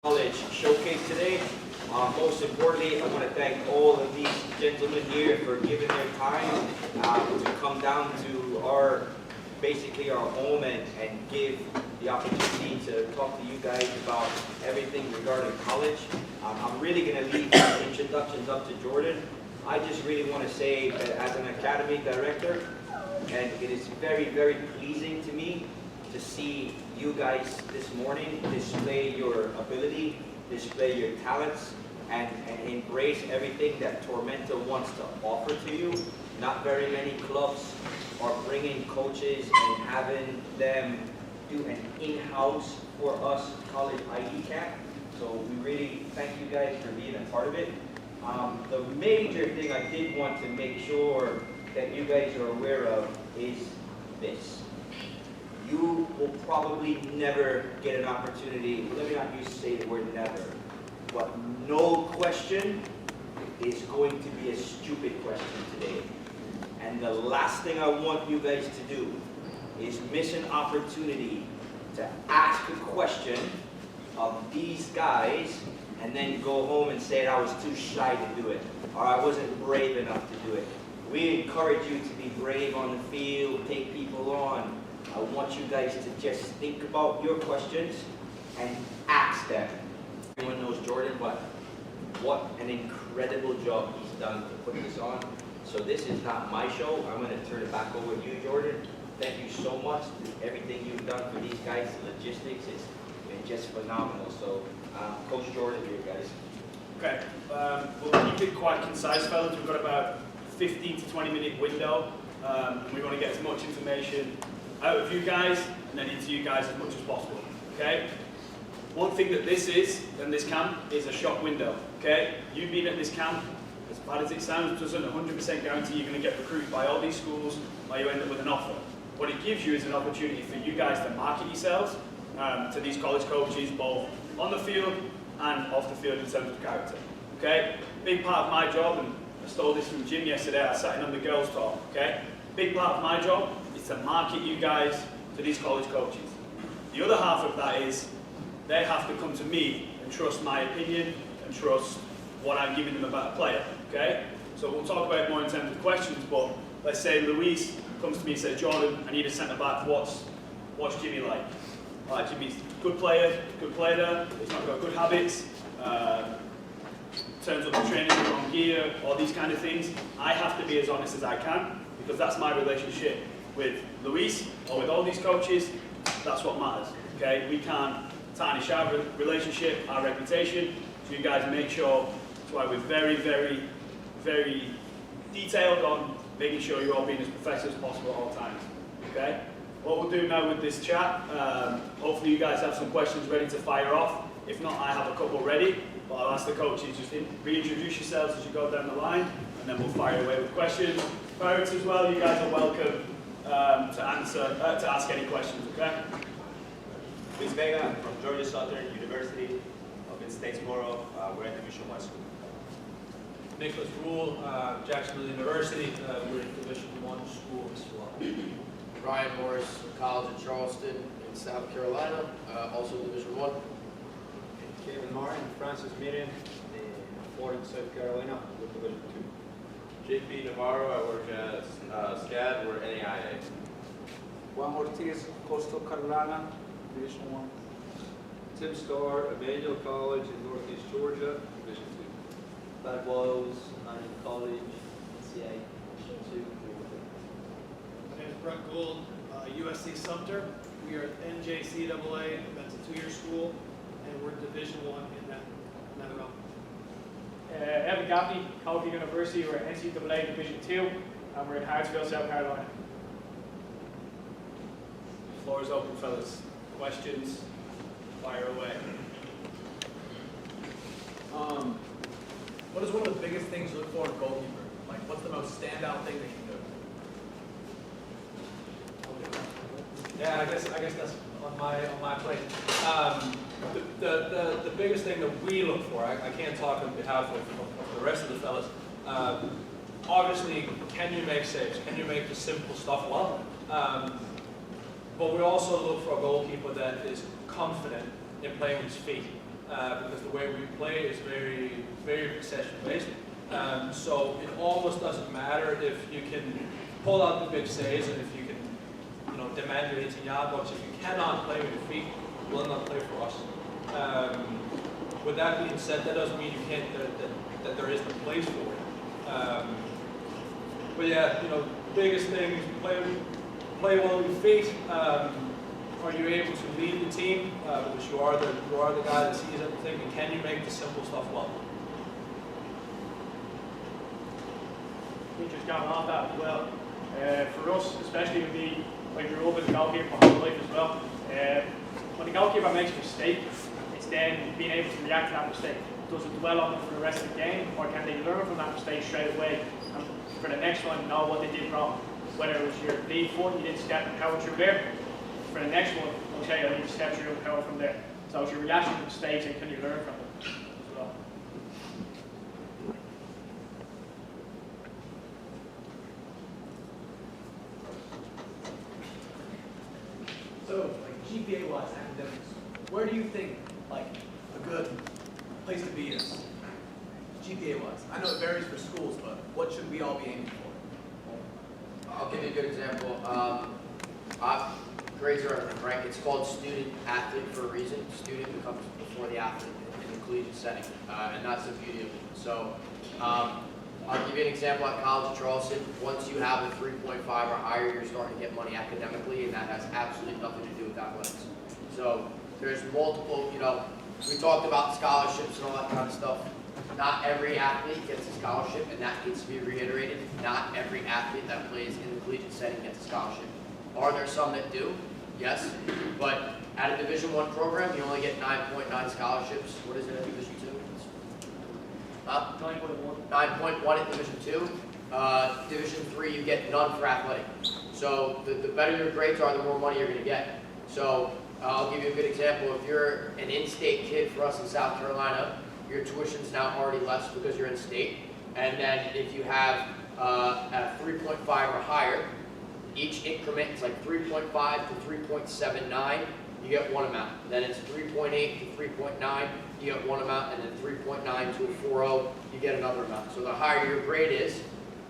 College showcase today. Most importantly, I want to thank all of these gentlemen here for giving their time to come down to our home and give the opportunity to talk to you guys about everything regarding college. I'm really going to leave the introductions up to Jordan. I just really want to say that as an academy director, and it is very, very pleasing to me to see you guys this morning display your ability, display your talents, and embrace everything that Tormenta wants to offer to you. Not very many clubs are bringing coaches and having them do an in-house for us college ID camp. So we really thank you guys for being a part of it. The major thing I did want to make sure that you guys are aware of is this. You will probably never get an opportunity, let me not say the word never, but no question is going to be a stupid question today. And the last thing I want you guys to do is miss an opportunity to ask a question of these guys and then go home and say I was too shy to do it, or I wasn't brave enough to do it. We encourage you to be brave on the field, take people on. I want you guys to just think about your questions and ask them. Everyone knows Jordan, but what an incredible job he's done to put this on. So this is not my show. I'm going to turn it back over to you, Jordan. Thank you so much for everything you've done for these guys. The logistics has been just phenomenal. So, Coach Jordan here, guys. Okay, we'll keep it quite concise, fellas. We've got about 15 to 20 minute window. We want to get as much information out of you guys and then into you guys as much as possible. Okay? One thing that this is, and this camp, is a shop window. Okay? You being at this camp, as bad as it sounds, doesn't 100% guarantee you're going to get recruited by all these schools or you end up with an offer. What it gives you is an opportunity for you guys to market yourselves to these college coaches, both on the field and off the field in terms of character. Okay? Big part of my job, and I stole this from Jim yesterday, I sat in on the girls' talk. Okay? Big part of my job is to market you guys to these college coaches. The other half of that is they have to come to me and trust my opinion and trust what I'm giving them about a player. Okay? So we'll talk about it more in terms of questions, but let's say Luis comes to me and says, Jordan, I need a centre back. What's Jimmy like? Jimmy's a good player there. He's not got good habits. In terms of the training, on gear, all these kind of things. I have to be as honest as I can because that's my relationship with Luis or with all these coaches. That's what matters. Okay? We can't tarnish our relationship, our reputation. So you guys make sure. That's why we're very, very, very detailed on making sure you're all being as professional as possible at all times. Okay? What we'll do now with this chat, hopefully you guys have some questions ready to fire off. If not, I have a couple ready, but I'll ask the coaches just reintroduce yourselves as you go down the line, and then we'll fire away with questions. Parents as well, you guys are welcome to ask any questions, okay? Luis Vega from Georgia Southern University up in Statesboro. We're at Division I school. Nicholas Rule, Jacksonville University. We're in Division I school as well. Ryan Morris, College in Charleston in South Carolina, also Division I. Kevin Martin, Francis Miriam in Florida, South Carolina, with Division II. JP Navarro, I work at SCAD, we're NAIA. Juan Ortiz, Coastal Carolina, Division I. Tim Starr, Emmanuel College in Northeast Georgia, Division II. Brad Wiles, Manning College, NCA, Division II. My name is Brett Gould, USC Sumter. We are at NJCAA, that's a 2-year school, and we're Division I in that realm. Evan Gaffney, Collegiate University, we're at NCAA Division II, and we're in Hartsville, South Carolina. Floor is open, fellas. Questions? Fire away. What is one of the biggest things you look for in a goalkeeper? Like, what's the most standout thing they can do? Yeah, I guess that's on my plate. The biggest thing that we look for, I can't talk on behalf of the rest of the fellas. Obviously, can you make saves? Can you make the simple stuff well? But we also look for a goalkeeper that is confident in playing with his feet. because the way we play is very, very possession-based. So it almost doesn't matter if you can pull out the big saves and if you can, demand your 18-yard box. If you cannot play with your feet, you will not play for us. With that being said, that doesn't mean you can't that there isn't a place for it. But yeah, biggest thing is play well with your feet. Are you able to lead the team? Because you are the guy that sees everything, and can you make the simple stuff well? We just got off that as well. For us, especially with me, I grew up as a goalkeeper my whole life as well. When the goalkeeper makes a mistake, it's then being able to react to that mistake. Does it dwell on them for the rest of the game, or can they learn from that mistake straight away and for the next one know what they did wrong? Whether it was your lead foot, you didn't step and power through there. For the next one, okay, I need to step through and power from there. So it's your reaction to mistakes and can you learn from them as well. So, GPA-wise, academics, where do you think, a good place to be is? GPA-wise. I know it varies for schools, but what should we all be aiming for? I'll give you a good example. Grades are everything, right? It's called student athlete for a reason. Student comes before the athlete in the collegiate setting, and that's the beauty of it. So, I'll give you an example at College of Charleston. Once you have a 3.5 or higher, you're starting to get money academically, and that has absolutely nothing to do with athletics. So there's multiple, we talked about scholarships and all that kind of stuff. Not every athlete gets a scholarship, and that needs to be reiterated. Not every athlete that plays in the collegiate setting gets a scholarship. Are there some that do? Yes. But at a Division I program, you only get 9.9 scholarships. What is it at Division II? 9.1 at Division II. Division III, you get none for athletic. So the better your grades are, the more money you're going to get. So I'll give you a good example. If you're an in-state kid for us in South Carolina, your tuition's now already less because you're in state. And then if you have a 3.5 or higher, each increment is like 3.5 to 3.79, you get one amount. Then it's 3.8 to 3.9, you get one amount, and then 3.9 to a 4.0, you get another amount. So the higher your grade is,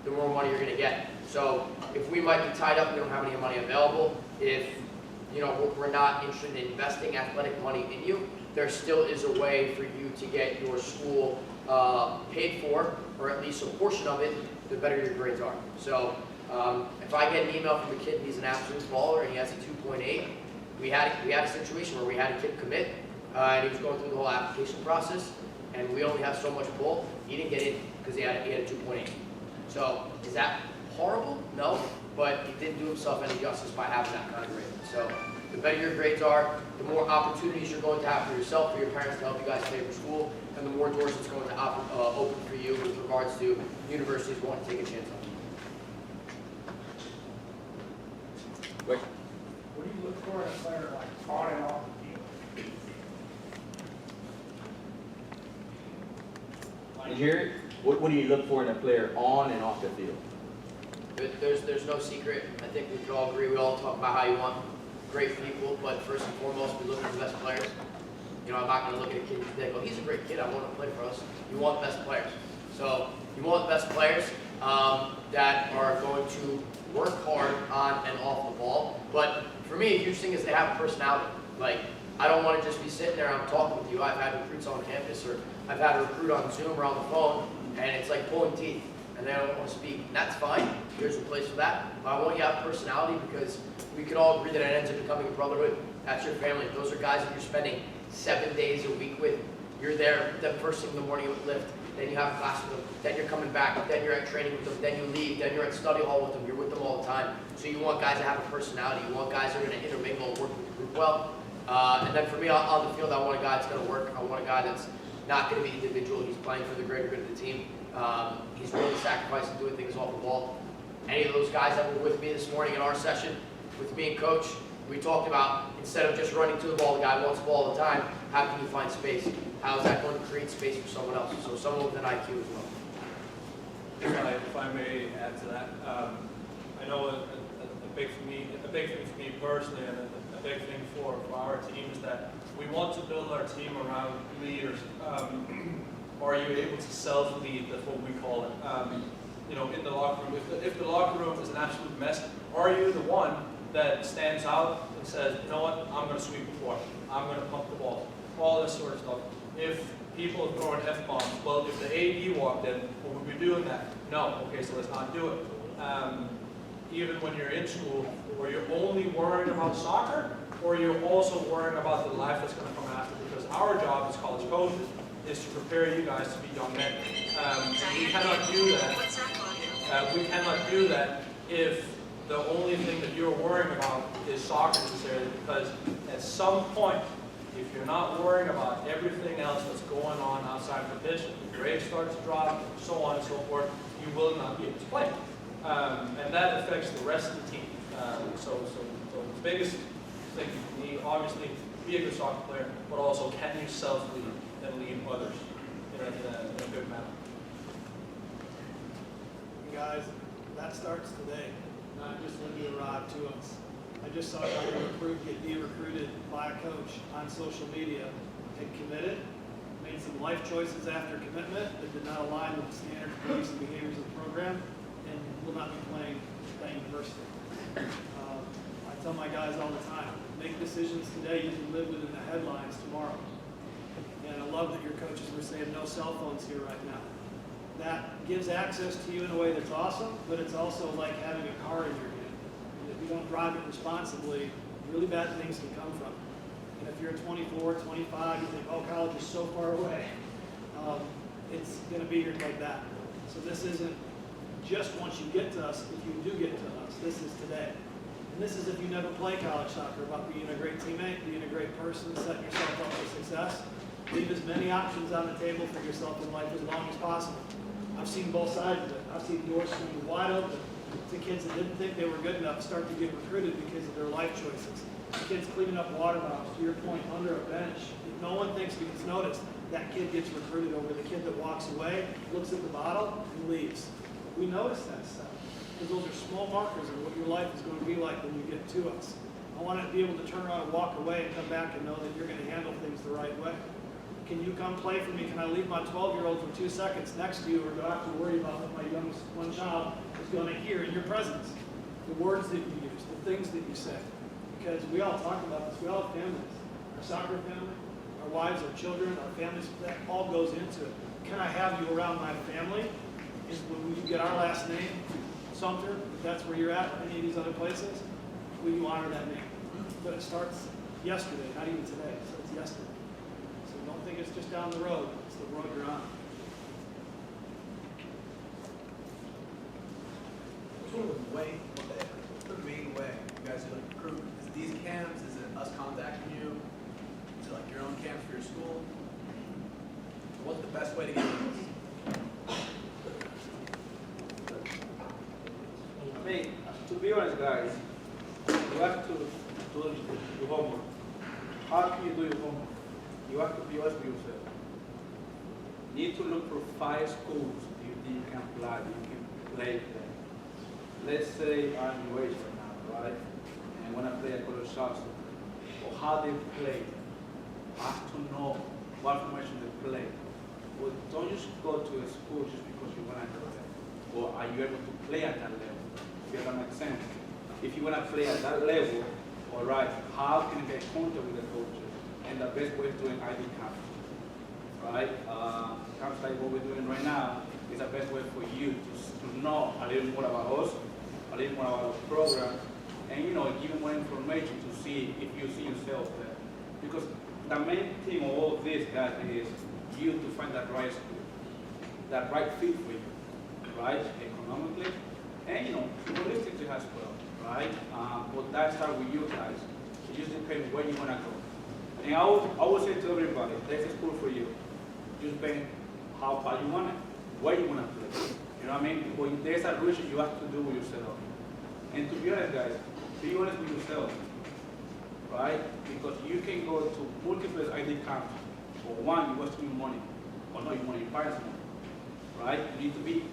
the more money you're going to get. So if we might be tied up, we don't have any money available, if we're not interested in investing athletic money in you, there still is a way for you to get your school paid for, or at least a portion of it, the better your grades are. So if I get an email from a kid and he's an absolute baller and he has a 2.8, we had a situation where we had a kid commit and he was going through the whole application process, and we only have so much pull. He didn't get in because he had a 2.8. So is that horrible? No, but he didn't do himself any justice by having that kind of grade. So the better your grades are, the more opportunities you're going to have for yourself, for your parents to help you guys pay for school, and the more doors it's going to open for you with regards to universities wanting to take a chance on you. Wait. What do you look for in a player on and off the field? Jared, what do you look for in a player on and off the field? There's no secret. I think we can all agree. We all talk about how you want great people, but first and foremost, we look for the best players. I'm not going to look at a kid and think, oh, he's a great kid, I want him to play for us. You want the best players. So you want the best players that are going to work hard on and off the ball. But for me, a huge thing is they have a personality. I don't want to just be sitting there and I'm talking with you. I've had recruits on campus, or I've had a recruit on Zoom or on the phone, and it's like pulling teeth, and they don't want to speak. And that's fine. There's a place for that. But I want you to have personality, because we can all agree that it ends up becoming a brotherhood. That's your family. Those are guys that you're spending 7 days a week with. You're there the first thing in the morning with lift, then you have class with them, then you're coming back, then you're at training with them, then you leave, then you're at study hall with them, you're with them all the time. So you want guys that have a personality. You want guys that are going to intermingle and work with the group well. And then for me, on the field, I want a guy that's going to work. I want a guy that's not going to be individual. He's playing for the greater good of the team. He's really sacrificing doing things off the ball. Any of those guys that were with me this morning in our session, with me and Coach, we talked about, instead of just running to the ball, the guy wants the ball all the time, how can you find space? How is that going to create space for someone else? So someone with an IQ as well. If I may add to that, I know a big thing for me personally, and big thing for our team is that we want to build our team around leaders. Are you able to self-lead? That's what we call it. You know, in the locker room. If the locker room is an absolute mess, are you the one that stands out and says, you know what, I'm going to sweep the floor, I'm going to pump the ball, all this sort of stuff. If people are throwing F-bombs, well, if the AD walked in, well, would we be doing that? No. Okay, so let's not do it. Even when you're in school, where you're only worrying about soccer, or you're also worrying about the life that's going to come after, because our job as college coaches is to prepare you guys to be young men. We cannot do that. We cannot do that if the only thing that you're worrying about is soccer necessarily, because at some point, if you're not worrying about everything else that's going on outside the pitch, the grades start to drop, so on and so forth, you will not be able to play. And that affects the rest of the team. So the biggest thing you need, obviously, be a good soccer player, but also can you self-lead and lead others in a good manner. Guys, that starts today, not just when you arrive to us. I just saw a recruit get de-recruited by a coach on social media and committed, made some life choices after commitment that did not align with the standards, beliefs, and behaviors of the program, and will not be playing at university. I tell my guys all the time, make decisions today you can live within the headlines tomorrow. And I love that your coaches were saying no cell phones here right now. That gives access to you in a way that's awesome, but it's also like having a car in your hand. And if you don't drive it responsibly, really bad things can come from it. And if you're 24, 25, you think, oh, college is so far away, it's going to be here like that. So this isn't just once you get to us, if you do get to us, this is today. And this is if you never play college soccer, about being a great teammate, being a great person, setting yourself up for success. Leave as many options on the table for yourself in life as long as possible. I've seen both sides of it. I've seen doors swing wide open to kids that didn't think they were good enough start to get recruited because of their life choices. Kids cleaning up water bottles, to your point, under a bench. If no one thinks because notice, that kid gets recruited over the kid that walks away, looks at the bottle, and leaves. We notice that stuff because those are small markers of what your life is going to be like when you get to us. I want to be able to turn around and walk away and come back and know that you're going to handle things the right way. Can you come play for me? Can I leave my 12-year-old for 2 seconds next to you, or do I have to worry about what my youngest one child is going to hear in your presence? The words that you use, the things that you say. Because we all talk about this. We all have families. Our soccer family, our wives, our children, our families, that all goes into it. Can I have you around my family? Is when you get our last name, Sumter, if that's where you're at, or any of these other places, will you honor that name? But it starts yesterday, not even today. So it's yesterday. Don't think it's just down the road. It's the road you're on. What's the main way you guys are like recruit? Is it these camps? Is it us contacting you? Is it like your own camps for your school? What's the best way to get this? I mean, to be honest, guys, you have to do your homework. How can you do your homework? You have to be honest with yourself. You need to look for 5 schools you think you can apply, you can play them. Let's say I'm in Wales right now, right? And I want to play a college soccer. Or how they play. I have to know what formation they play. Well, don't just go to a school just because you want to go there. Or are you able to play at that level? If that makes sense. If you want to play at that level, all right, how can you get in contact with the coaches? And the best way of doing ID camps, right? Camps like what we're doing right now is the best way for you to know a little more about us, a little more about our program, and give more information to see if you see yourself there. Because the main thing of all this, guys, is you to find that right school, that right fit for you, right? Economically, and realistically as well, right? But that starts with you guys. It just depends where you want to go. And I would say to everybody, there's a school for you. Just pay how far you want it, where you want to play. You know what I mean? But there's a reason you have to do with yourself. And to be honest, guys, be honest with yourself, right? Because you can go to multiple ID camps. For one, you waste your money, or not your money, your parents' money, right? You need to be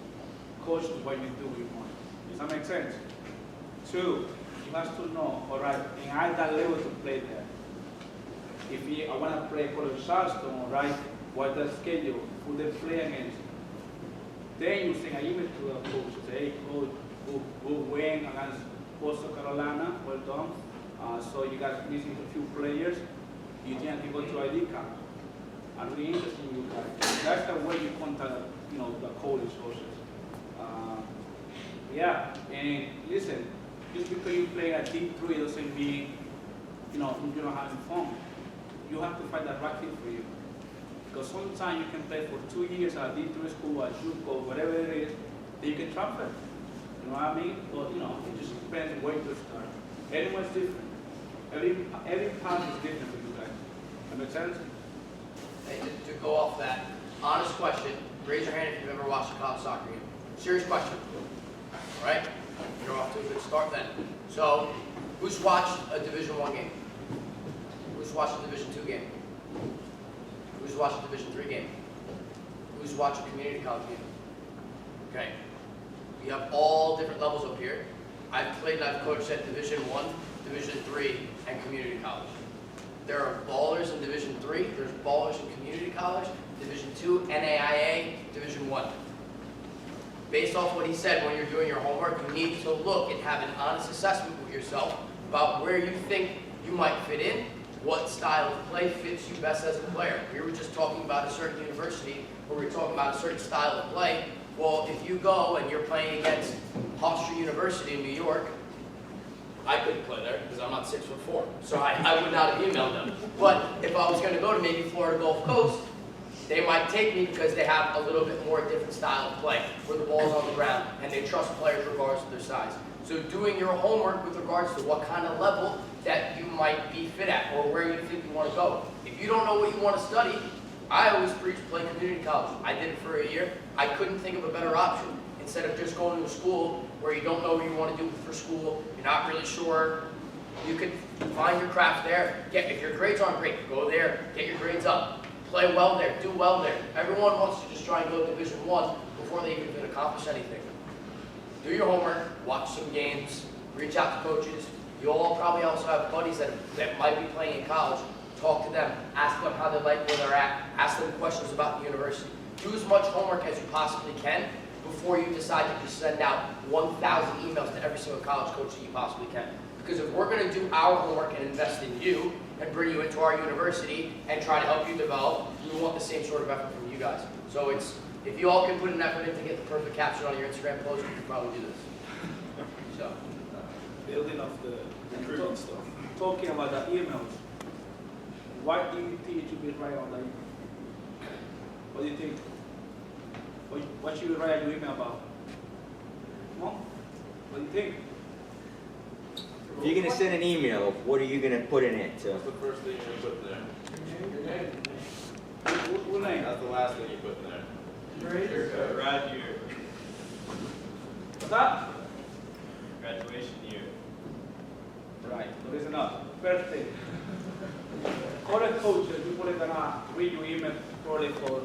cautious what you do with your money. Does that make sense? 2, you have to know, all right, and I that level to play there. If I want to play College Charleston, all right, what the schedule, who they play against. Then you send an email to the coach, say, hey, coach, who win against Coastal Carolina, well done. So you got missing a few players. You think I can go to ID card? I'm really interested in you guys. That's the way you contact, the college coaches. Yeah, and listen, just because you play at D3 doesn't mean, you're not having fun. You have to find the right fit for you. Because sometimes you can play for 2 years at D3 school, at JUCO, whatever it is, then you can transfer. You know what I mean? But it just depends where you start. Everyone's different. Every path is different for you guys. That make sense? Hey, to go off that, honest question, raise your hand if you've ever watched a college soccer game. Serious question. All right? You're off to a good start then. So, who's watched a Division I game? Who's watched a Division II game? Who's watched a Division III game? Who's watched a community college game? Okay. We have all different levels up here. I've played and I've coached at Division I, Division III, and community college. There are ballers in Division III, there's ballers in community college, Division II, NAIA, Division I. Based off what he said, when you're doing your homework, you need to look and have an honest assessment with yourself about where you think you might fit in, what style of play fits you best as a player. We were just talking about a certain university where we're talking about a certain style of play. Well, if you go and you're playing against Hofstra University in New York, I couldn't play there because I'm not 6'4", so I would not have emailed them. But if I was going to go to maybe Florida Gulf Coast, they might take me because they have a little bit more different style of play, where the ball's on the ground and they trust players regardless of their size. So doing your homework with regards to what kind of level that you might be fit at or where you think you want to go. If you don't know what you want to study, I always preach play community college. I did it for a year. I couldn't think of a better option. Instead of just going to a school where you don't know what you want to do for school, you're not really sure, you could find your craft there. If your grades aren't great, go there, get your grades up. Play well there, do well there. Everyone wants to just try and go to Division I before they even can accomplish anything. Do your homework, watch some games, reach out to coaches. You all probably also have buddies that might be playing in college. Talk to them, ask them how they like where they're at, ask them questions about the university. Do as much homework as you possibly can before you decide to just send out 1,000 emails to every single college coach that you possibly can. Because if we're going to do our homework and invest in you and bring you into our university and try to help you develop, we want the same sort of effort from you guys. So if you all can put an effort in to get the perfect caption on your Instagram post, we can probably do this. So, building off the recruitment stuff. Talking about the emails, why do you think it should be right on the email? What do you think? What should you write your email about? Come on. What do you think? If you're gonna send an email, what are you gonna put in it? What's the first thing you put in there? Your name. What name? That's the last thing you put in there. Your grad year, What's that? graduation year. Right. So listen up. First thing. College coaches, you probably gonna read your email probably for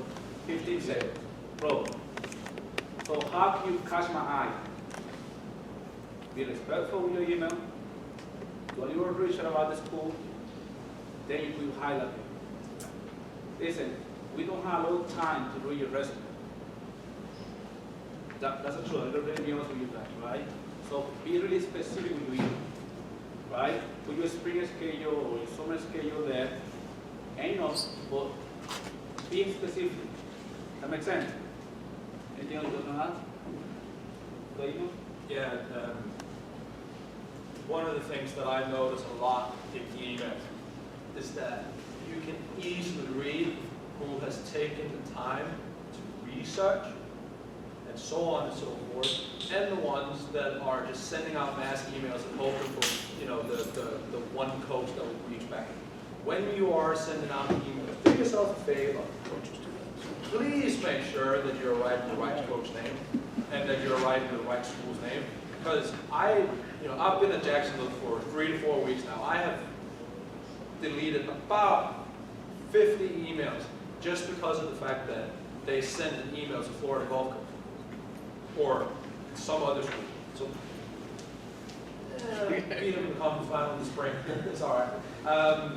15 seconds. Bro. So how can you catch my eye? Be respectful with your email. When you are researching about the school, then you will highlight it. Listen, we don't have a lot of time to read your resume. That's the truth. I'm going to be honest with you guys, right? So be really specific with your email, right? Put your spring schedule or your summer schedule there. And but be specific. That makes sense? Anything else you want to add? The email? Yeah, one of the things that I notice a lot in emails is that you can easily read who has taken the time to research and so on and so forth, and the ones that are just sending out mass emails and hoping for the one coach that will reach back. When you are sending out an email, do yourself a favor. Please make sure that you're writing the right coach name and that you're writing the right school's name. Because I've been at Jacksonville for 3 to 4 weeks now. I have deleted about 50 emails just because of the fact that they send an email to Florida Gulf Coast or some other school. So Beat them in the conference final in the spring. It's all right.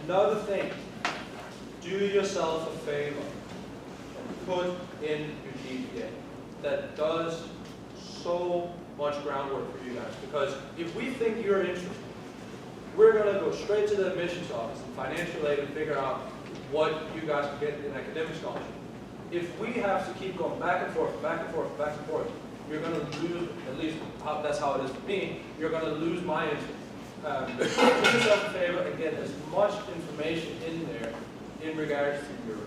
Another thing, do yourself a favor and put in your GPA. That does so much groundwork for you guys, because if we think you're interested, we're going to go straight to the admissions office and financial aid and figure out what you guys can get in academic scholarship. If we have to keep going back and forth, back and forth, back and forth, you're going to lose, at least that's how it is for me, you're going to lose my interest. Do yourself a favor and get as much information in there in regards to your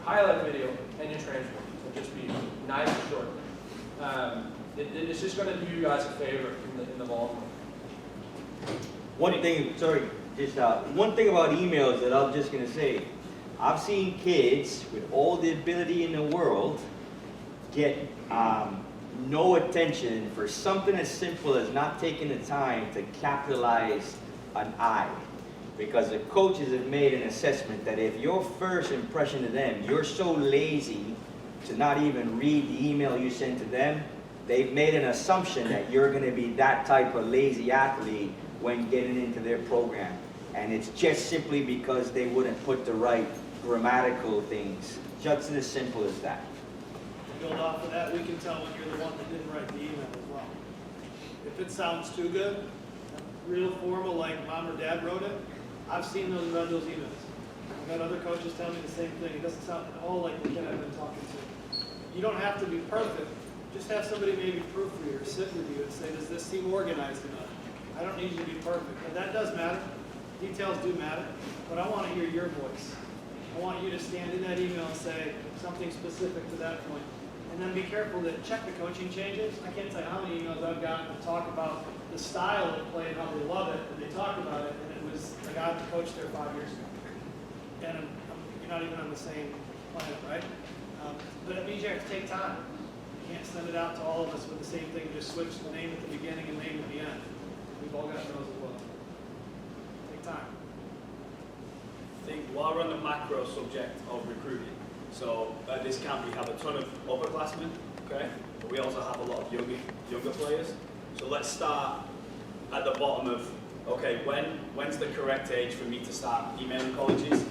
highlight video and your transcript. So just be nice and short. It's just going to do you guys a favor in the long run. One thing, sorry, just one thing about emails that I'm just going to say. I've seen kids with all the ability in the world get no attention for something as simple as not taking the time to capitalize an I. Because the coaches have made an assessment that if your first impression of them, you're so lazy to not even read the email you send to them, they've made an assumption that you're going to be that type of lazy athlete when getting into their program. And it's just simply because they wouldn't put the right grammatical things. Just as simple as that. To build off of that, we can tell when you're the one that didn't write the email as well. If it sounds too good, real formal like mom or dad wrote it, I've seen those and read those emails. I've had other coaches tell me the same thing. It doesn't sound at all like the kid I've been talking to. You don't have to be perfect. Just have somebody maybe proofread or sit with you and say, does this seem organized enough? I don't need you to be perfect. And that does matter. Details do matter. But I want to hear your voice. I want you to stand in that email and say something specific to that point. And then be careful to check the coaching changes. I can't tell you how many emails I've gotten to talk about the style of play and how they love it, and they talk about it, and it was a guy that coached there 5 years ago. And you're not even on the same planet, right? But it means you have to take time. You can't send it out to all of us with the same thing, just switch the name at the beginning and name at the end. We've all got those as well. Take time. I think while we're on the macro subject of recruiting, so at this camp we have a ton of upperclassmen, okay? But we also have a lot of younger players. So let's start at the bottom of, okay, when's the correct age for me to start emailing colleges?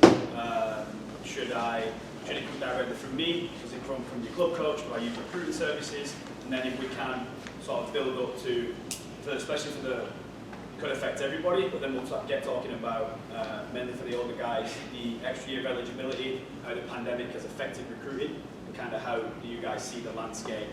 Should it come directly from me? Does it come from your club coach? Do I use recruiting services? And then if we can sort of build up to, especially for the, could affect everybody, but then we'll get talking about, mainly for the older guys, the extra year of eligibility, how the pandemic has affected recruiting, and kind of how do you guys see the landscape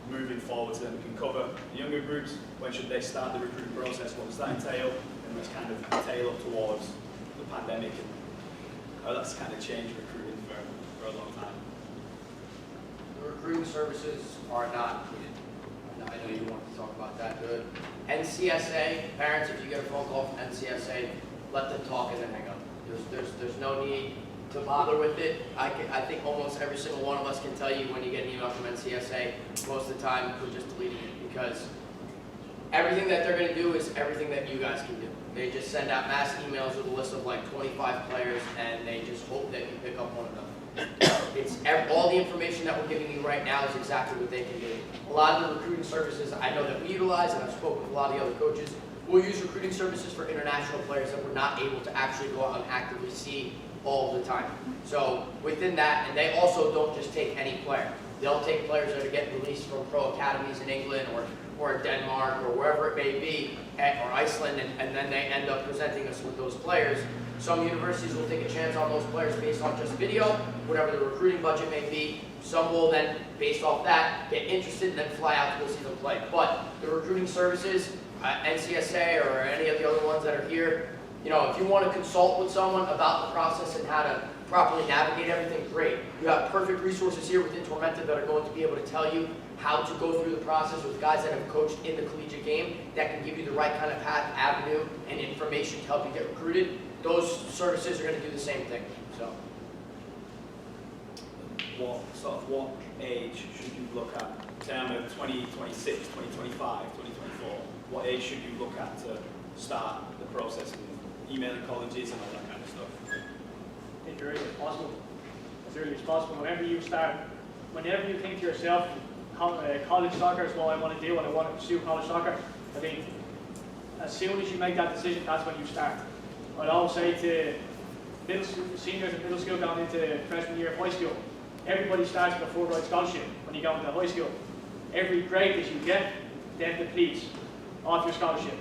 moving forward, so then we can cover the younger groups, when should they start the recruiting process, what does that entail, and let's kind of tail up towards the pandemic and how that's kind of changed recruiting for a long time. The recruiting services are not included. I know you want to talk about that. Good. NCSA, parents, if you get a phone call from NCSA, let them talk and then hang up. There's no need to bother with it. I think almost every single one of us can tell you when you get an email from NCSA, most of the time we're just deleting it, because everything that they're going to do is everything that you guys can do. They just send out mass emails with a list of like 25 players, and they just hope that you pick up one of them. All the information that we're giving you right now is exactly what they can do. A lot of the recruiting services I know that we utilize, and I've spoken with a lot of the other coaches, we'll use recruiting services for international players that we're not able to actually go out and actively see all the time. So within that, and they also don't just take any player. They'll take players that are getting released from pro academies in England or Denmark or wherever it may be, or Iceland, and then they end up presenting us with those players. Some universities will take a chance on those players based on just video, whatever the recruiting budget may be. Some will then, based off that, get interested and then fly out to go see them play. But the recruiting services, NCSA or any of the other ones that are here, you know, if you want to consult with someone about the process and how to properly navigate everything, great. You have perfect resources here within Tormenta that are going to be able to tell you how to go through the process with guys that have coached in the collegiate game that can give you the right kind of path, avenue, and information to help you get recruited. Those services are going to do the same thing. So, What age should you look at? Say I'm at 20, 26, 2025, 2024. What age should you look at to start the process of emailing colleges and all that kind of stuff? I think early as possible. As early as possible. Whenever you think to yourself, college soccer is what I want to do and I want to pursue college soccer, I mean, as soon as you make that decision, that's when you start. I'd always say to seniors in middle school going into freshman year of high school, everybody starts with a full-ride scholarship when you go into high school. Every grade that you get then depletes off your scholarship.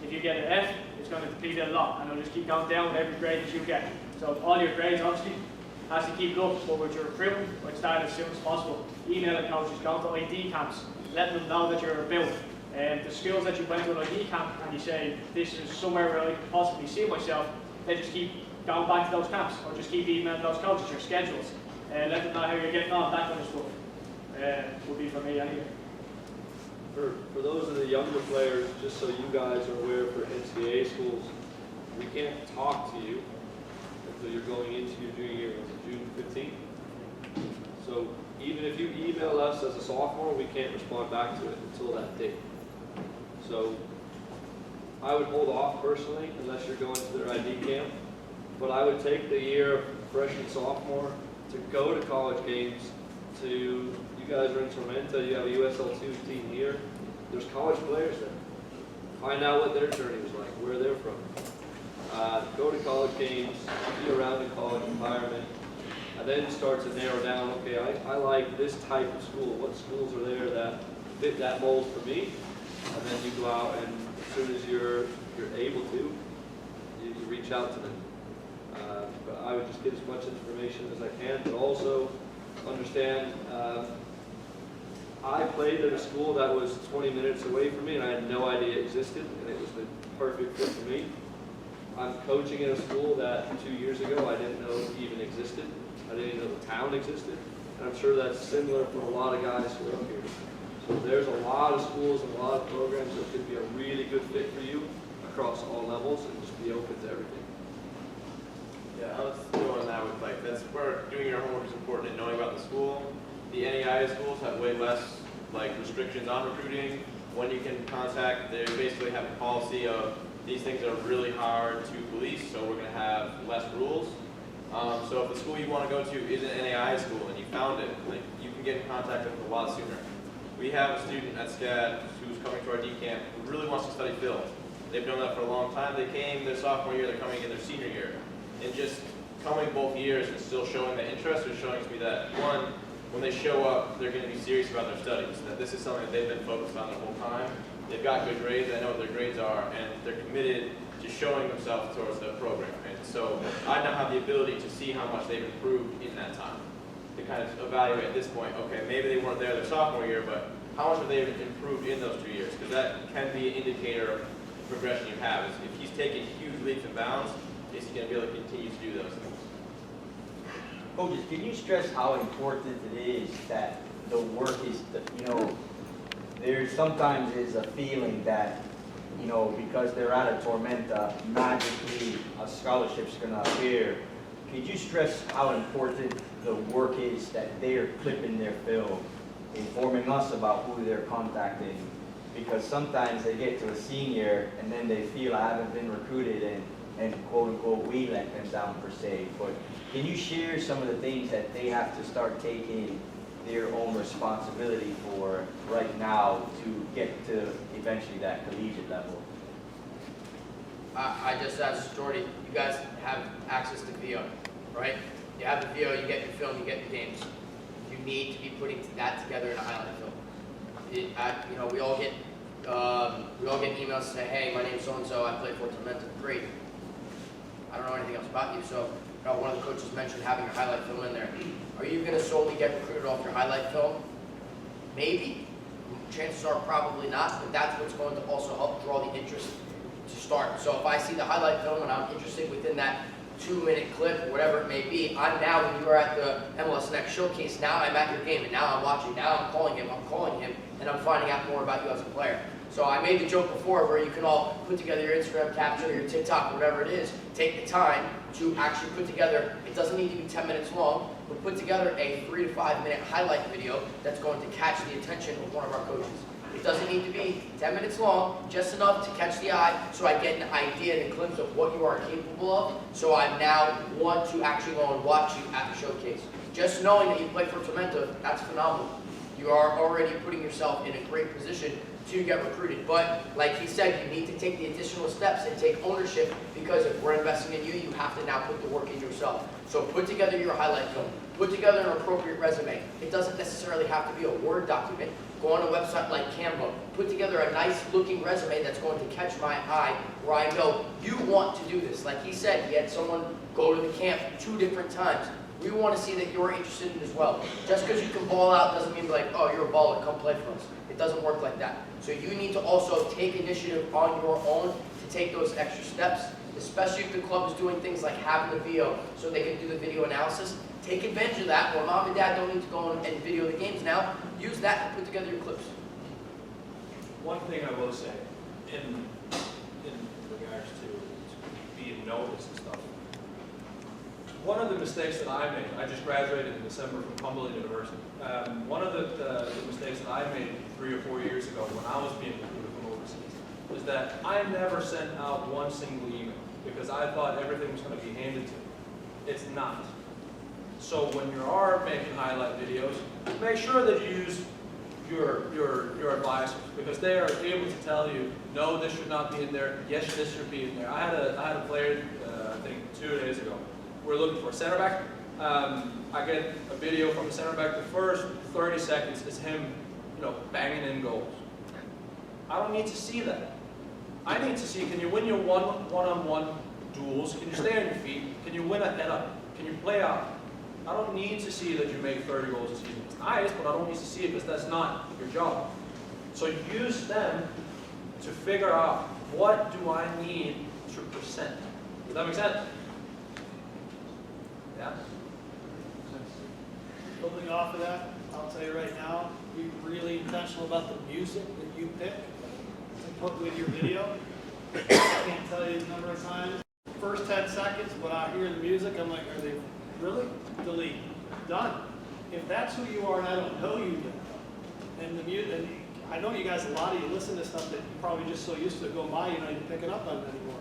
If you get an F, it's going to deplete it a lot, and it'll just keep going down with every grade that you get. So all your grades, obviously, has to keep it up, but with your recruitment, I'd start as soon as possible. Emailing coaches, going to ID camps, letting them know that you're built. The schools that you went to an ID camp and you say, this is somewhere where I could possibly see myself, then just keep going back to those camps, or just keep emailing those coaches your schedules. Let them know how you're getting on, that kind of stuff. Would be for me anyway. For those of the younger players, just so you guys are aware, for NCAA schools, we can't talk to you until you're going into your junior year on June 15th. So even if you email us as a sophomore, we can't respond back to it until that date. So I would hold off personally unless you're going to their ID camp, but I would take the year of freshman, sophomore to go to college games. You guys are in Tormenta, you have a USL2 team here. There's college players there. Find out what their journey was like, where they're from. Go to college games, be around the college environment, and then start to narrow down, okay, I like this type of school. What schools are there that fit that mold for me? And then you go out and as soon as you're able to, you reach out to them. But I would just get as much information as I can, but also understand I played at a school that was 20 minutes away from me and I had no idea it existed, and it was the perfect fit for me. I'm coaching at a school that 2 years ago I didn't know even existed. I didn't even know the town existed, and I'm sure that's similar for a lot of guys who are up here. So there's a lot of schools and a lot of programs that could be a really good fit for you across all levels, and just be open to everything. Yeah, I was going that with that's where doing your homework is important and knowing about the school. The NAIA schools have way less restrictions on recruiting, when you can contact. They basically have a policy of these things are really hard to police, so we're going to have less rules. So if the school you want to go to is an NAIA school and you found it, you can get in contact with them a lot sooner. We have a student at SCAD who's coming to our D camp who really wants to study film. They've known that for a long time. They came their sophomore year, they're coming in their senior year. And just coming both years and still showing that interest is showing to me that, one, when they show up, they're going to be serious about their studies, that this is something that they've been focused on the whole time. They've got good grades, they know what their grades are, and they're committed to showing themselves towards the program. And so I now have the ability to see how much they've improved in that time, to kind of evaluate at this point, okay, maybe they weren't there their sophomore year, but how much have they improved in those 2 years? Because that can be an indicator of the progression you have. If he's taking huge leaps and bounds, is he going to be able to continue to do those things? Coaches, can you stress how important it is that the work is, there sometimes is a feeling that, because they're out of Tormenta, magically a scholarship's going to appear. Could you stress how important the work is that they're clipping their film, informing us about who they're contacting? Because sometimes they get to a senior and then they feel I haven't been recruited and quote unquote we let them down per se. But can you share some of the things that they have to start taking their own responsibility for right now to get to eventually that collegiate level? I just asked Jordy, you guys have access to VO, right? You have the VO, you get your film, you get the games. You need to be putting that together in a highlight film. We all get emails to say, hey, my name's so-and-so, I play for Tormenta. Great. I don't know anything else about you, so one of the coaches mentioned having a highlight film in there. Are you going to solely get recruited off your highlight film? Maybe. Chances are probably not, but that's what's going to also help draw the interest to start. So if I see the highlight film and I'm interested within that 2-minute clip or whatever it may be, I'm now, when you are at the MLS Next Showcase, now I'm at your game and now I'm watching, now I'm calling him, and I'm finding out more about you as a player. So I made the joke before where you can all put together your Instagram caption or your TikTok, whatever it is, take the time to actually put together, it doesn't need to be 10 minutes long, but put together a 3 to 5 minute highlight video that's going to catch the attention of one of our coaches. It doesn't need to be 10 minutes long, just enough to catch the eye so I get an idea and a glimpse of what you are capable of, so I now want to actually go and watch you at the showcase. Just knowing that you play for Tormenta, that's phenomenal. you are already putting yourself in a great position to get recruited. But like he said, you need to take the additional steps and take ownership, because if we're investing in you, you have to now put the work in yourself. So put together your highlight film. Put together an appropriate resume. It doesn't necessarily have to be a Word document. Go on a website like Canva. Put together a nice looking resume that's going to catch my eye, where I know you want to do this. Like he said, he had someone go to the camp 2 different times. We want to see that you're interested in it as well. Just because you can ball out doesn't mean like, oh, you're a baller, come play for us. It doesn't work like that. So you need to also take initiative on your own to take those extra steps, especially if the club is doing things like having the VO so they can do the video analysis. Take advantage of that. Where mom and dad don't need to go and video the games now, use that to put together your clips. One thing I will say, in regards to being noticed and stuff, one of the mistakes that I made, I just graduated in December from Collegiate University. One of the mistakes that I made 3 or 4 years ago when I was being recruited from overseas was that I never sent out one single email because I thought everything was going to be handed to me. It's not. So when you are making highlight videos, make sure that you use your advisors, because they are able to tell you, no, this should not be in there, yes, this should be in there. I had a player, I think 2 days ago. We're looking for a center back. I get a video from the center back. The first 30 seconds is him, banging in goals. I don't need to see that. I need to see, can you win your one-on-one duels? Can you stay on your feet? Can you win a head-up? Can you play out? I don't need to see that you make 30 goals a season. It's nice, but I don't need to see it because that's not your job. So use them to figure out, what do I need to present? Does that make sense? Yeah? Building off of that, I'll tell you right now, be really intentional about the music that you pick to put with your video. I can't tell you the number of times. First 10 seconds, when I hear the music, I'm like, are they really? Delete. Done. If that's who you are and I don't know you yet, and the music, and I know you guys, a lot of you listen to stuff that you probably just so used to go by, you're not even picking up on it anymore.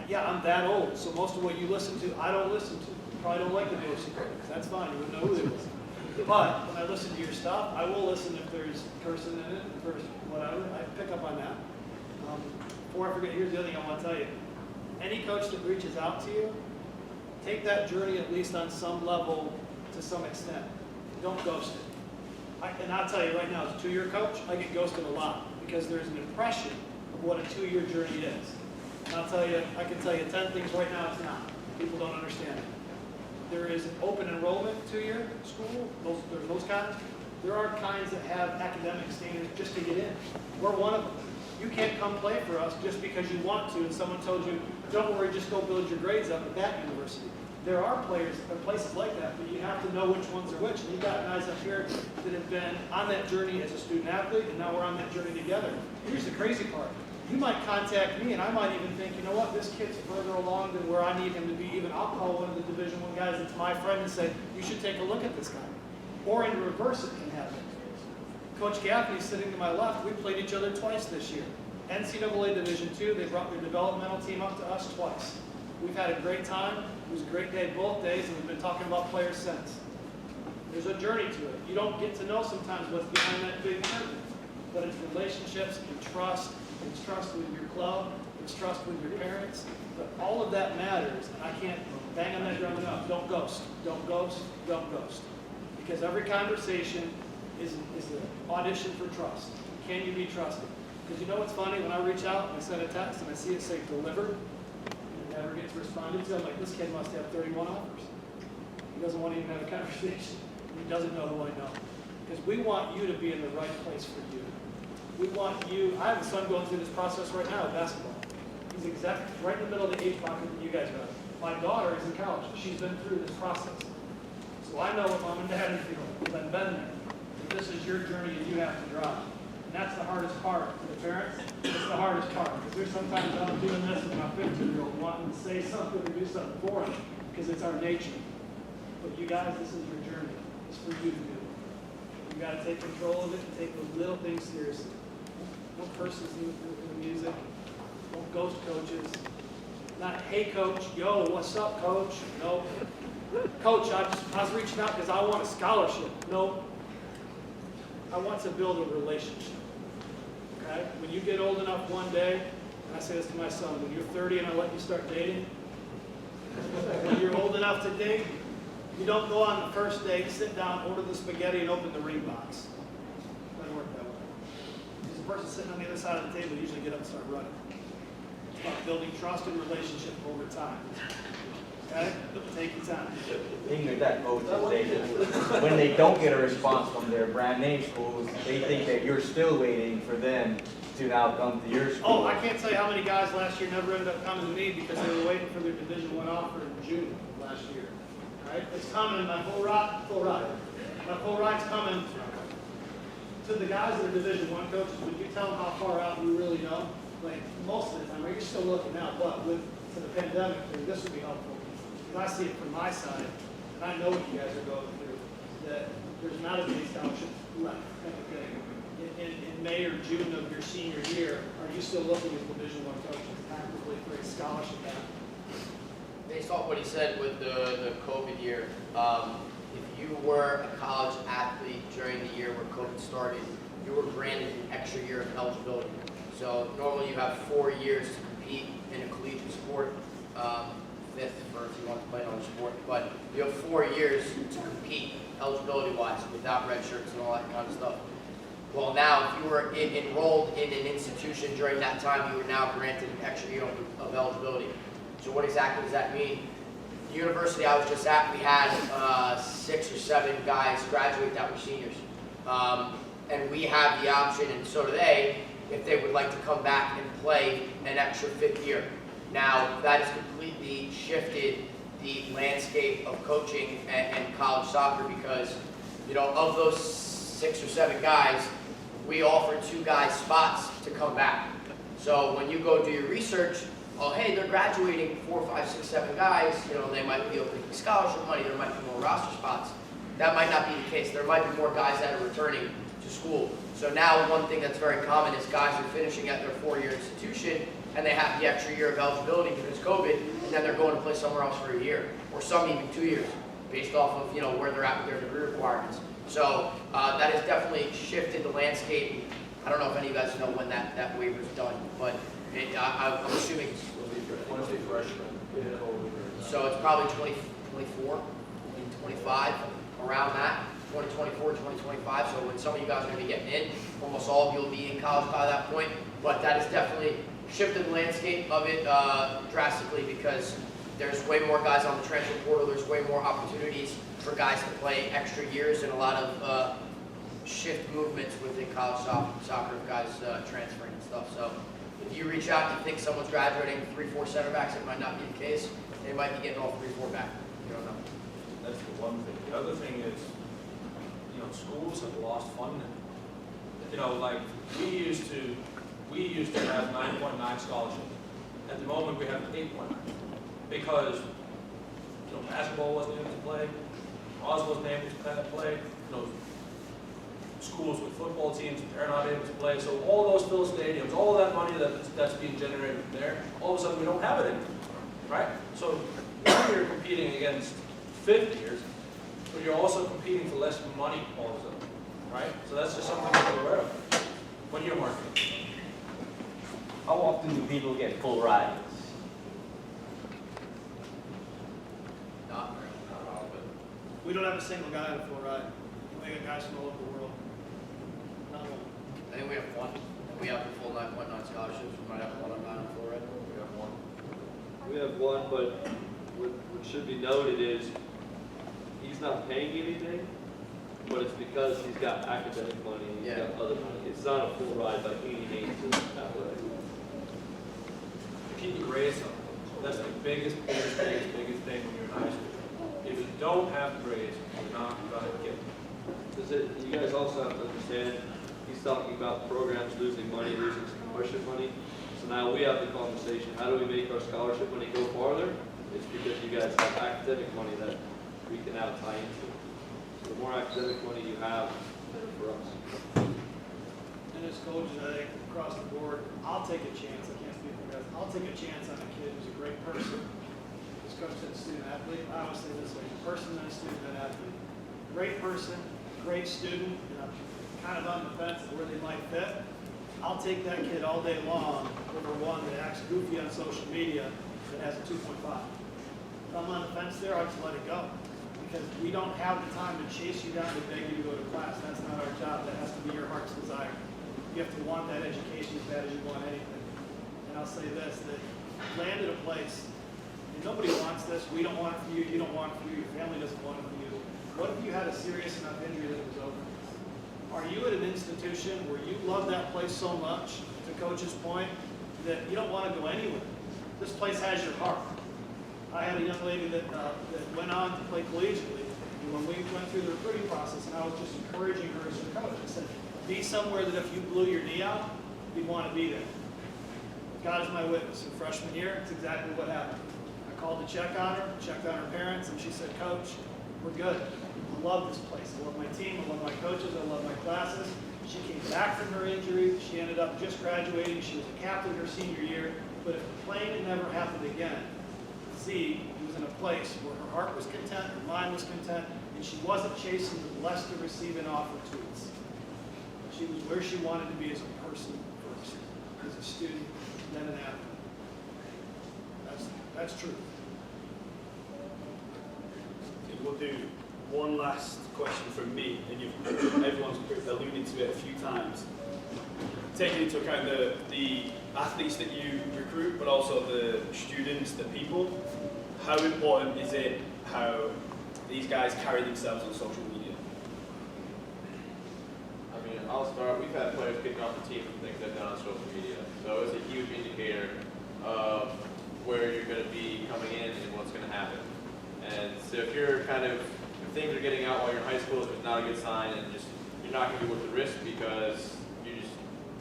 Yeah, I'm that old, so most of what you listen to, I don't listen to. You probably don't like the Dorsey critics. That's fine, you wouldn't know who they listen to. But when I listen to your stuff, I will listen if there's cursing in it, if there's whatever. I pick up on that. Before I forget, here's the other thing I want to tell you. Any coach that reaches out to you, take that journey at least on some level to some extent. Don't ghost it. And I'll tell you right now, as a 2-year coach, I get ghosted a lot because there's an impression of what a 2-year journey is. And I'll tell you, I can tell you 10 things right now it's not. People don't understand it. There is an open enrollment 2-year school. There's those kinds. There are kinds that have academic standards just to get in. We're one of them. You can't come play for us just because you want to and someone told you, don't worry, just go build your grades up at that university. There are places like that, but you have to know which ones are which. And you've got guys up here that have been on that journey as a student athlete, and now we're on that journey together. Here's the crazy part. You might contact me, and I might even think, you know what, this kid's further along than where I need him to be. Even I'll call one of the Division I guys that's my friend and say, you should take a look at this guy. Or in reverse, it can happen. Coach Gaffney's sitting to my left. We played each other twice this year. NCAA Division II, they brought their developmental team up to us twice. We've had a great time. It was a great day both days, and we've been talking about players since. There's a journey to it. You don't get to know sometimes what's behind that big curtain, but it's relationships and trust. It's trust with your club. It's trust with your parents. But all of that matters, and I can't bang on that drum enough. Don't ghost. Don't ghost. Don't ghost. Because every conversation is an audition for trust. Can you be trusted? Because you know what's funny? When I reach out and I send a text and I see it say delivered, and it never gets responded to, I'm like, this kid must have 31 offers. He doesn't want to even have a conversation. He doesn't know who I know. Because we want you to be in the right place for you. We want you, I have a son going through this process right now with basketball. He's exactly right in the middle of the age pocket that you guys are. My daughter is in college. She's been through this process. So I know what mom and dad are feeling, because I've been there. But this is your journey and you have to drive. And that's the hardest part for the parents. It's the hardest part. Because there's sometimes I'm doing this with my 15-year-old wanting to say something or do something for him, because it's our nature. But you guys, this is your journey. It's for you to do. You got to take control of it and take those little things seriously. Don't curse in the music. Don't ghost coaches. Not, hey coach, yo, what's up coach? No. Coach, I was reaching out because I want a scholarship. No. I want to build a relationship. Okay? When you get old enough one day, and I say this to my son, when you're 30 and I let you start dating, when you're old enough to date, you don't go on the first date, sit down, order the spaghetti, and open the ring box. It doesn't work that way. Because the person sitting on the other side of the table usually get up and start running. It's about building trust and relationship over time. Okay? Take your time. The thing with that, coach, is when they don't get a response from their brand name schools, they think that you're still waiting for them to now come to your school. Oh, I can't tell you how many guys last year never ended up coming to me because they were waiting for their Division I offer in June last year. Right? It's coming, and my full ride. My full ride's coming to the guys that are Division I coaches. When you tell them how far out you really know, like most of the time, you're still looking now, but with to the pandemic, this would be helpful. Because I see it from my side, and I know what you guys are going through, that there's not a big scholarship left. Okay. In May or June of your senior year, are you still looking at Division I coaches actively for a scholarship gap? Based off what he said with the COVID year, if you were a college athlete during the year where COVID started, you were granted an extra year of eligibility. So normally you have 4 years to compete in a collegiate sport, fifth for if you want to play another sport, but you have 4 years to compete eligibility-wise without red shirts and all that kind of stuff. Well, now, if you were enrolled in an institution during that time, you were now granted an extra year of eligibility. So what exactly does that mean? The university I was just at, we had 6 or 7 guys graduate that were seniors. And we have the option, and so do they, if they would like to come back and play an extra 5th year. Now, that has completely shifted the landscape of coaching and college soccer because, you know, of those 6 or 7 guys, we offered 2 guys spots to come back. So when you go do your research, oh, hey, they're graduating 4, 5, 6, 7 guys, you know, they might be opening scholarship money, there might be more roster spots. That might not be the case. There might be more guys that are returning to school. So now one thing that's very common is guys are finishing at their 4-year institution and they have the extra year of eligibility because COVID, and then they're going to play somewhere else for a year, or some even 2 years, based off of, you know, where they're at with their degree requirements. So that has definitely shifted the landscape. I don't know if any of you guys know when that waiver is done, but I'm assuming it's so it's probably 2024, 25, around that, 2024, 2025. So when some of you guys are going to be getting in, almost all of you will be in college by that point. But that has definitely shifted the landscape of it drastically because there's way more guys on the transfer portal. There's way more opportunities for guys to play extra years and a lot of shift movements within college soccer of guys transferring and stuff. So if you reach out and you think someone's graduating 3, 4 center backs, it might not be the case. They might be getting all 3, 4 back. You don't know. That's the one thing. The other thing is, you know, schools have lost funding. You know, like we used to have 9.9 scholarships. At the moment, we have 8.9 because, you know, basketball wasn't able to play, Oz wasn't able to play. You know, schools with football teams, they're not able to play. So all those filled stadiums, all that money that's being generated from there, all of a sudden we don't have it anymore, right? So now you're competing against 5th years, but you're also competing for less money all of a sudden, right? So that's just something to be aware of when you're marketing. How often do people get full rides? Not all of it. We don't have a single guy on a full ride. We got guys from all over the world. Not one. I think we have 1. We have the full 9.9 scholarships. We might have 1 on 9 on full ride. We have 1. We have 1, but what should be noted is he's not paying anything, but it's because he's got academic money, he's got other money. It's not a full ride by any means in that way. Keep your grades up. That's the biggest thing when you're in high school. If you don't have the grades, you're not going to get them. You guys also have to understand, he's talking about programs losing money, losing scholarship money. So now we have the conversation, how do we make our scholarship money go farther? It's because you guys have academic money that we can now tie into. So the more academic money you have, the better for us. And as coaches, I think across the board, I'll take a chance. I can't speak for guys. I'll take a chance on a kid who's a great person. As coach said, student athlete. I always say this way: a person and a student and athlete. Great person, great student, you know, kind of on the fence of where they might fit, I'll take that kid all day long over one that acts goofy on social media that has a 2.5. If I'm on the fence there, I'll just let it go. Because we don't have the time to chase you down to beg you to go to class. That's not our job. That has to be your heart's desire. You have to want that education as bad as you want anything. And I'll say this, that land at a place, and nobody wants this. We don't want it for you. You don't want it for you. Your family doesn't want it for you. What if you had a serious enough injury that it was over? Are you at an institution where you love that place so much, to Coach's point, that you don't want to go anywhere? This place has your heart. I had a young lady that went on to play collegiately, and when we went through the recruiting process, and I was just encouraging her as her coach, I said, be somewhere that if you blew your knee out, you'd want to be there. God is my witness. In freshman year, it's exactly what happened. I called to check on her, checked on her parents, and she said, Coach, we're good. I love this place. I love my team. I love my coaches. I love my classes. She came back from her injury. She ended up just graduating. She was a captain her senior year. But if the plane had never happened again, Z was in a place where her heart was content, her mind was content, and she wasn't chasing the blessed to receive an offer tweets. She was where she wanted to be as a person first, as a student, then an athlete. That's true. We'll do one last question from me, and everyone's alluded to it a few times. Taking into account the athletes that you recruit, but also the students, the people, how important is it how these guys carry themselves on social media? I mean, I'll start. We've had players kicking off the team from things they've done on social media. So it's a huge indicator of where you're going to be coming in and what's going to happen. And so if you're if things are getting out while you're in high school, it's not a good sign, and you're not going to be worth the risk, because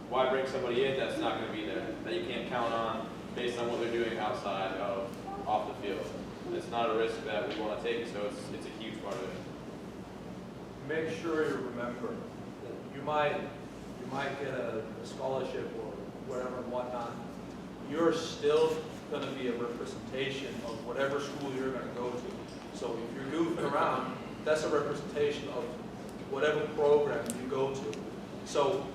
why bring somebody in that's not going to be there, that you can't count on based on what they're doing outside of off the field. It's not a risk that we want to take, so it's a huge part of it. Make sure you remember that you might get a scholarship or whatever and whatnot. You're still going to be a representation of whatever school you're going to go to. So if you're goofing around, that's a representation of whatever program you go to. So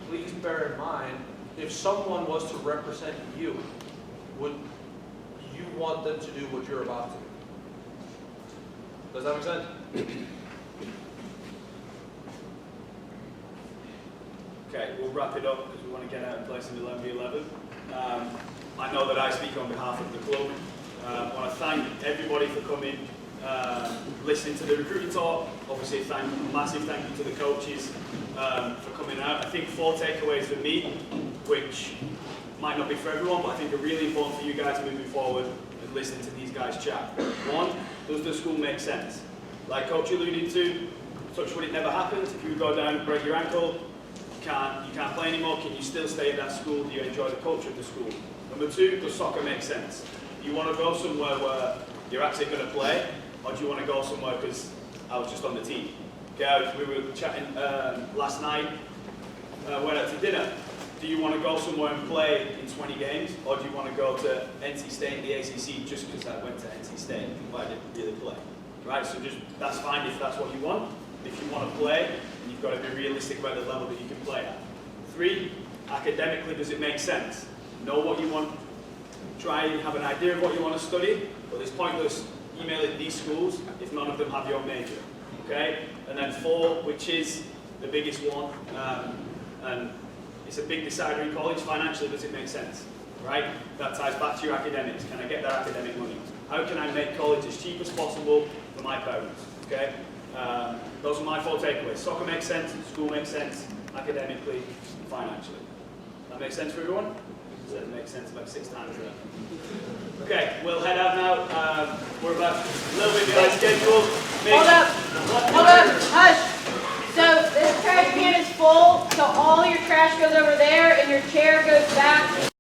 please bear in mind, if someone was to represent you, would you want them to do what you're about to do? Does that make sense? Okay, we'll wrap it up because we want to get out and play some 11v11. I know that I speak on behalf of the club. I want to thank everybody for coming, listening to the recruiting talk. Obviously, massive thank you to the coaches for coming out. I think 4 takeaways for me, which might not be for everyone, but I think are really important for you guys moving forward and listening to these guys chat. 1, does the school make sense? Like Coach alluded to, touch wood, it never happens. If you go down and break your ankle, you can't play anymore. Can you still stay at that school? Do you enjoy the culture of the school? Number 2, does soccer make sense? Do you want to go somewhere where you're actually going to play, or do you want to go somewhere because I was just on the team? Okay, we were chatting last night, went out to dinner. Do you want to go somewhere and play in 20 games, or do you want to go to NC State, the ACC, just because I went to NC State, but I didn't really play? Right, so that's fine if that's what you want. If you want to play, then you've got to be realistic about the level that you can play at. 3, academically, does it make sense? Know what you want, try and have an idea of what you want to study, but it's pointless emailing these schools if none of them have your major. Okay? And then 4, which is the biggest one, and it's a big decider in college, financially, does it make sense? Right? That ties back to your academics. Can I get that academic money? How can I make college as cheap as possible for my parents? Okay? Those are my 4 takeaways. Soccer makes sense, school makes sense, academically, financially. That makes sense for everyone? That makes sense about 6 times there. Okay, we'll head out now. We're about a little bit behind schedule. Hold up, hush. So this trash can is full, so all your trash goes over there and your chair goes back.